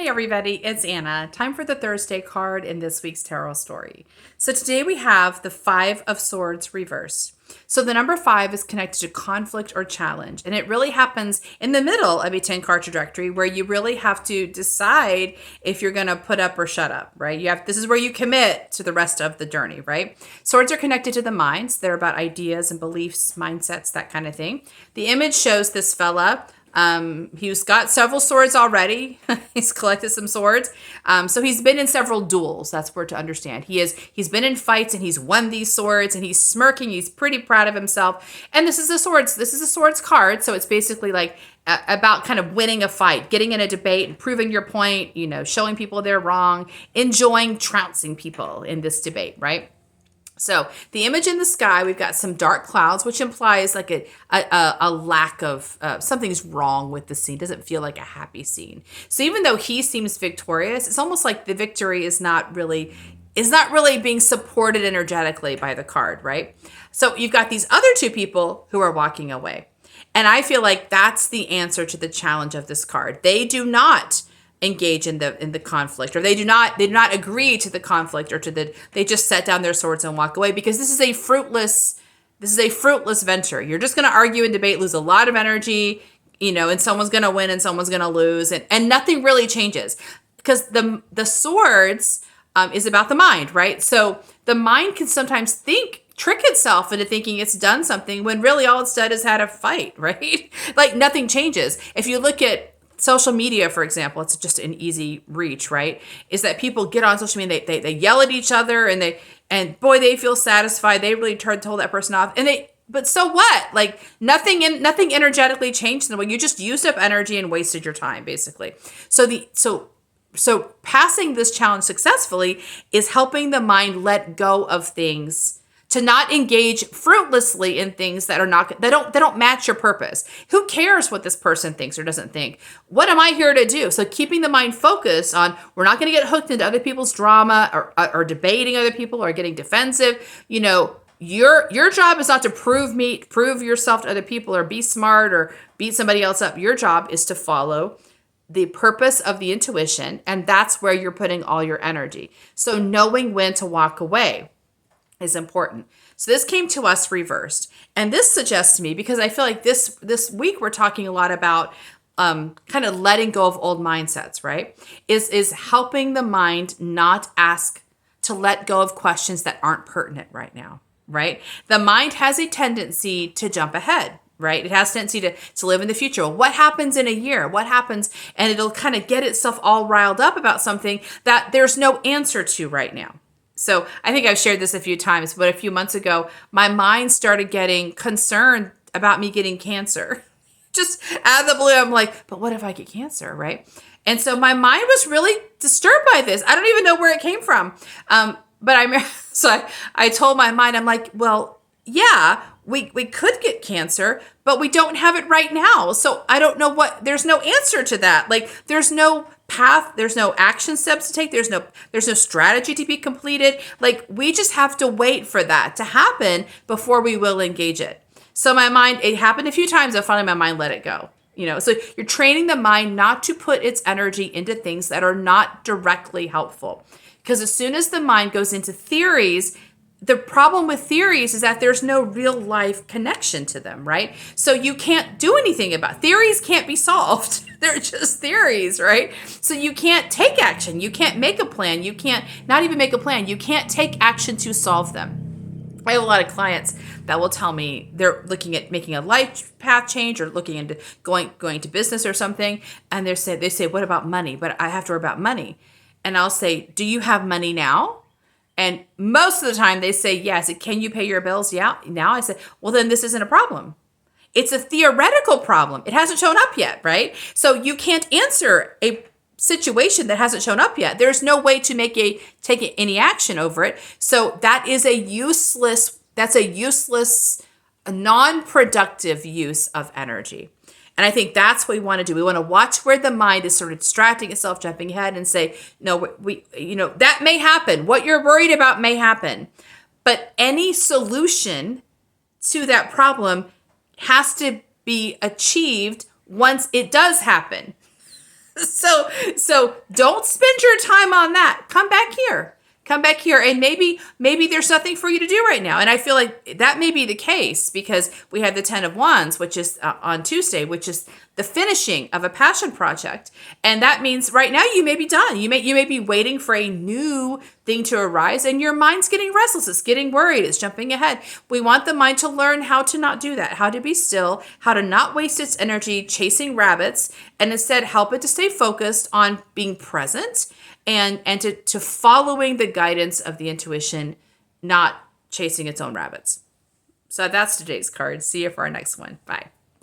Hey everybody, it's Anna. Time for the Thursday card in this week's tarot story. So today we have the Five of Swords reversed. So the number 5 is connected to conflict or challenge, and it really happens in the middle of a 10-card trajectory where you really have to decide if you're going to put up or shut up, right? This is where you commit to the rest of the journey, right? Swords are connected to the minds. They're about ideas and beliefs, mindsets, that kind of thing. The image shows this fella. He's got several swords already. He's collected some swords. So he's been in several duels. That's where to understand. He's been in fights and he's won these swords and he's smirking. He's pretty proud of himself. And this is a swords card. So it's basically like about kind of winning a fight, getting in a debate and proving your point, showing people they're wrong, enjoying trouncing people in this debate, right? So the image in the sky, we've got some dark clouds, which implies like a lack of something's wrong with the scene. Doesn't feel like a happy scene. So even though he seems victorious, it's almost like the victory is not really being supported energetically by the card, right? So you've got these other two people who are walking away. And I feel like that's the answer to the challenge of this card. They do not engage in the conflict, or they do not agree to the conflict, or they just set down their swords and walk away, because this is a fruitless venture. You're just going to argue and debate, lose a lot of energy, and someone's going to win and someone's going to lose, and nothing really changes, because the swords is about the mind, right? So the mind can sometimes trick itself into thinking it's done something when really all it's done is had a fight, right? Like nothing changes. If you look at social media, for example, it's just an easy reach, right? Is that people get on social media, they yell at each other, and boy, they feel satisfied. They really told that person off, but so what? Like nothing energetically changed them. Well, you just used up energy and wasted your time, basically. So passing this challenge successfully is helping the mind let go of things, to not engage fruitlessly in things that don't match your purpose. Who cares what this person thinks or doesn't think? What am I here to do? So keeping the mind focused on, we're not going to get hooked into other people's drama, or debating other people, or getting defensive. Your job is not to prove yourself to other people, or be smart, or beat somebody else up. Your job is to follow the purpose of the intuition, and that's where you're putting all your energy. So knowing when to walk away is important. So this came to us reversed. And this suggests to me, because I feel like this week we're talking a lot about kind of letting go of old mindsets, right? Is helping the mind not ask to let go of questions that aren't pertinent right now, right? The mind has a tendency to jump ahead, right? It has a tendency to live in the future. What happens in a year? What happens? And it'll kind of get itself all riled up about something that there's no answer to right now. So I think I've shared this a few times, but a few months ago, my mind started getting concerned about me getting cancer. Just out of the blue, I'm like, but what if I get cancer, right? And so my mind was really disturbed by this. I don't even know where it came from. I told my mind, I'm like, well, yeah, we could get cancer, but we don't have it right now. So I don't know there's no answer to that. Like there's no path, there's no action steps to take. There's no strategy to be completed. Like we just have to wait for that to happen before we will engage it. So my mind, it happened a few times, and finally my mind let it go. So you're training the mind not to put its energy into things that are not directly helpful. Because as soon as the mind goes into theories, the problem with theories is that there's no real life connection to them, right? So you can't do anything about theories. Can't be solved. They're just theories, right? So you can't take action. You can't make a plan. You can't not even make a plan. You can't take action to solve them. I have a lot of clients that will tell me they're looking at making a life path change, or looking into going to business or something, and they say, what about money? But I have to worry about money. And I'll say, do you have money now? And most of the time they say, yes. Can you pay your bills? Yeah. Now I say, well, then this isn't a problem. It's a theoretical problem. It hasn't shown up yet, right? So you can't answer a situation that hasn't shown up yet. There's no way to take any action over it. So that's a useless, a non-productive use of energy. And I think that's what we want to do. We want to watch where the mind is sort of distracting itself, jumping ahead, and say, no, that may happen. What you're worried about may happen. But any solution to that problem has to be achieved once it does happen. So don't spend your time on that. Come back here. Come back here, and maybe there's nothing for you to do right now. And I feel like that may be the case because we have the 10 of Wands, which is on Tuesday, which is the finishing of a passion project. And that means right now you may be done. You may be waiting for a new thing to arise, and your mind's getting restless. It's getting worried. It's jumping ahead. We want the mind to learn how to not do that, how to be still, how to not waste its energy chasing rabbits, and instead help it to stay focused on being present and to following the guidance of the intuition, not chasing its own rabbits. So that's today's card. See you for our next one. Bye.